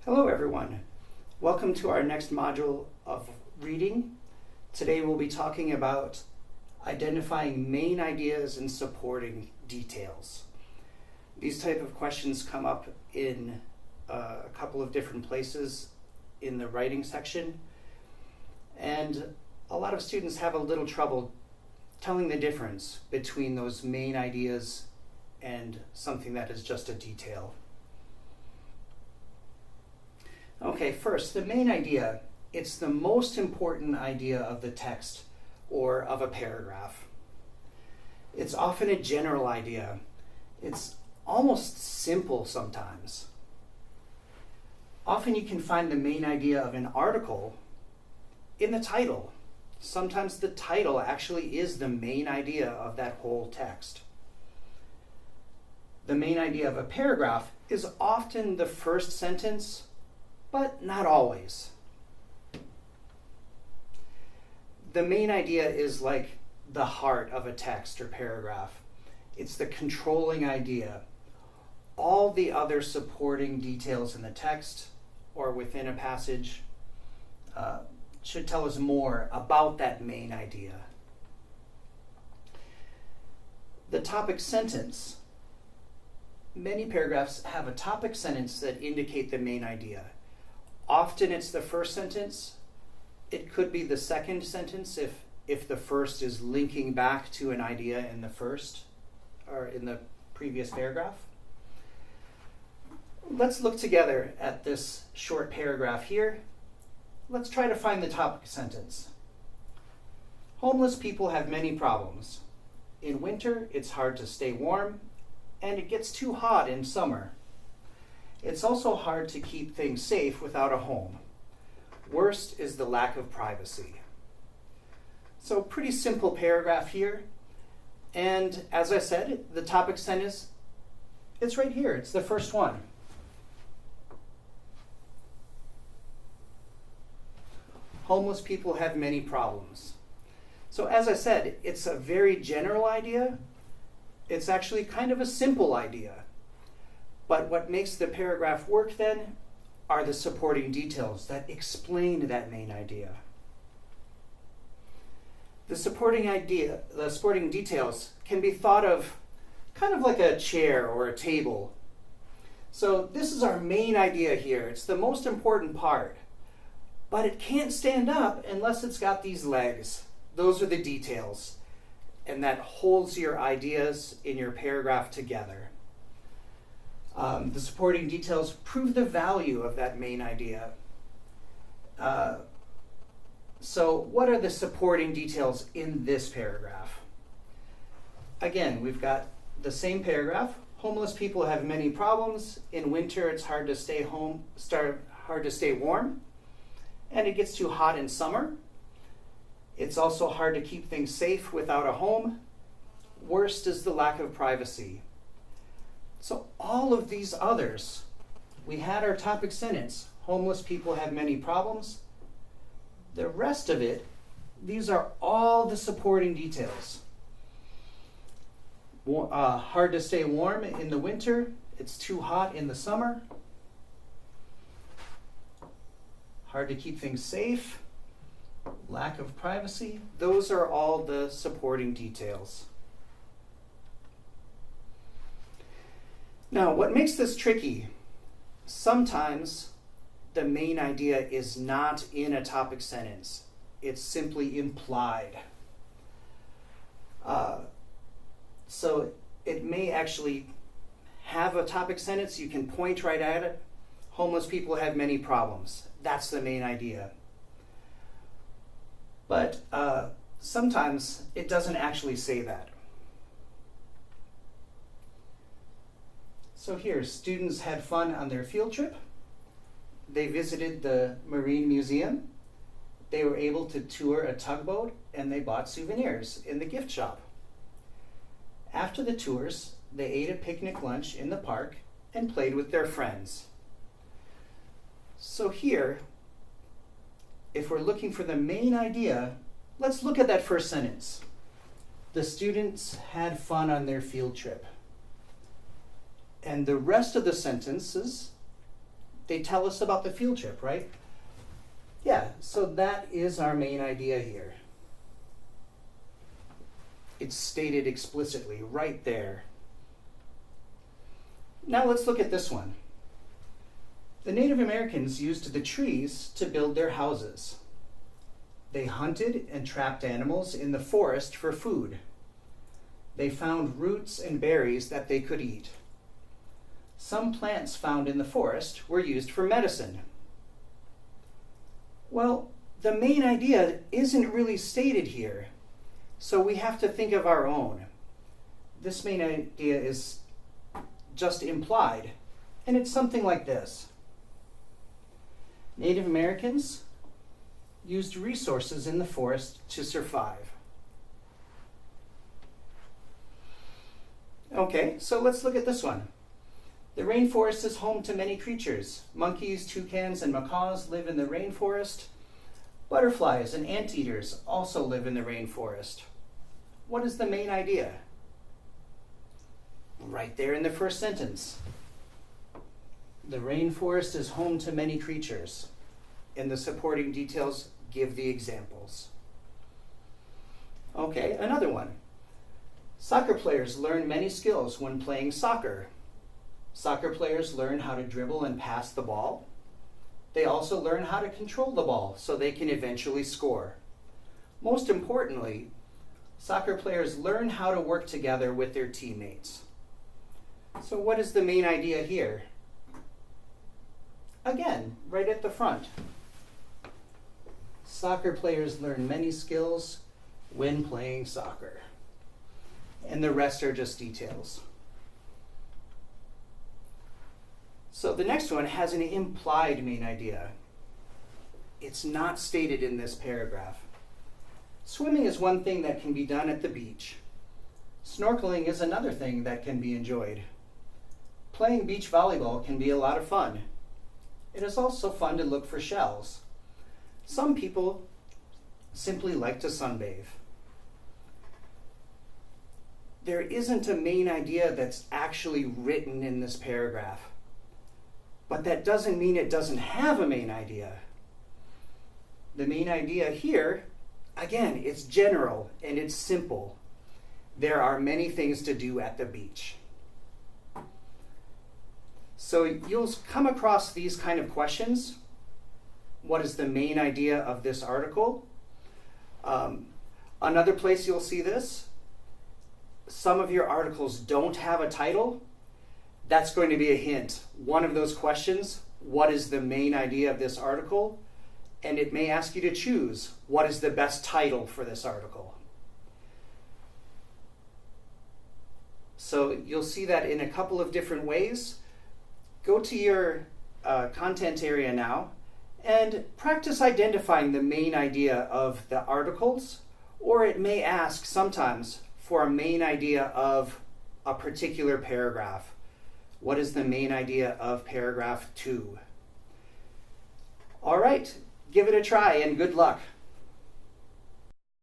Hello everyone. Welcome to our next module of reading. Today we'll be talking about identifying main ideas and supporting details. These type of questions come up in a couple of different places in the writing section, and a lot of students have a little trouble telling the difference between those main ideas and something that is just a detail. Okay, first, the main idea. It's the most important idea of the text or of a paragraph. It's often a general idea. It's almost simple sometimes. Often you can find the main idea of an article in the title. Sometimes the title actually is the main idea of that whole text. The main idea of a paragraph is often the first sentence, but not always. The main idea is like the heart of a text or paragraph. It's the controlling idea. All the other supporting details in the text or within a passage should tell us more about that main idea. The topic sentence. Many paragraphs have a topic sentence that indicate the main idea. Often it's the first sentence. It could be the second sentence if the first is linking back to an idea in the first or in the previous paragraph. Let's look together at this short paragraph here. Let's try to find the topic sentence. Homeless people have many problems. In winter, it's hard to stay warm, and it gets too hot in summer. It's also hard to keep things safe without a home. Worst is the lack of privacy. So pretty simple paragraph here. And as I said, the topic sentence, it's right here. It's the first one. Homeless people have many problems. So as I said, it's a very general idea. It's actually kind of a simple idea. But what makes the paragraph work then are the supporting details that explain that main idea. The supporting details can be thought of kind of like a chair or a table. So this is our main idea here. It's the most important part. But it can't stand up unless it's got these legs. Those are the details. And that holds your ideas in your paragraph together. The supporting details prove the value of that main idea. So what are the supporting details in this paragraph? Again, we've got the same paragraph. Homeless people have many problems. In winter, it's hard to stay warm. And it gets too hot in summer. It's also hard to keep things safe without a home. Worst is the lack of privacy. So all of these others, we had our topic sentence, homeless people have many problems. The rest of it, these are all the supporting details. Hard to stay warm in the winter, it's too hot in the summer. Hard to keep things safe, lack of privacy. Those are all the supporting details. Now, what makes this tricky? Sometimes the main idea is not in a topic sentence. It's simply implied. So it may actually have a topic sentence. You can point right at it. Homeless people have many problems. That's the main idea. But sometimes it doesn't actually say that. So here, students had fun on their field trip. They visited the Marine Museum. They were able to tour a tugboat, and they bought souvenirs in the gift shop. After the tours, they ate a picnic lunch in the park and played with their friends. So here, if we're looking for the main idea, let's look at that first sentence. The students had fun on their field trip. And the rest of the sentences, They tell us about the field trip, right? Yeah, so that is our main idea here. It's stated explicitly right there. Now let's look at this one. The Native Americans used the trees to build their houses. They hunted and trapped animals in the forest for food. They found roots and berries that they could eat. Some plants found in the forest were used for medicine. Well, the main idea isn't really stated here, so we have to think of our own. This main idea is just implied, and it's something like this. Native Americans used resources in the forest to survive. Okay, so let's look at this one. The rainforest is home to many creatures. Monkeys, toucans, and macaws live in the rainforest. Butterflies and anteaters also live in the rainforest. What is the main idea? Right there in the first sentence. The rainforest is home to many creatures. And the supporting details give the examples. Okay, another one. Soccer players learn many skills when playing soccer. Soccer players learn how to dribble and pass the ball. They also learn how to control the ball so they can eventually score. Most importantly, soccer players learn how to work together with their teammates. So what is the main idea here? Again, right at the front. Soccer players learn many skills when playing soccer. And the rest are just details. So the next one has an implied main idea. It's not stated in this paragraph. Swimming is one thing that can be done at the beach. Snorkeling is another thing that can be enjoyed. Playing beach volleyball can be a lot of fun. It is also fun to look for shells. Some people simply like to sunbathe. There isn't a main idea that's actually written in this paragraph. But that doesn't mean it doesn't have a main idea. The main idea here, again, it's general and it's simple. There are many things to do at the beach. So you'll come across these kind of questions. What is the main idea of this article? Another place you'll see this, some of your articles don't have a title. That's going to be a hint. One of those questions, what is the main idea of this article? And it may ask you to choose, what is the best title for this article? So you'll see that in a couple of different ways. Go to your content area now and practice identifying the main idea of the articles, or it may ask sometimes for a main idea of a particular paragraph. What is the main idea of paragraph 2? All right, give it a try and good luck.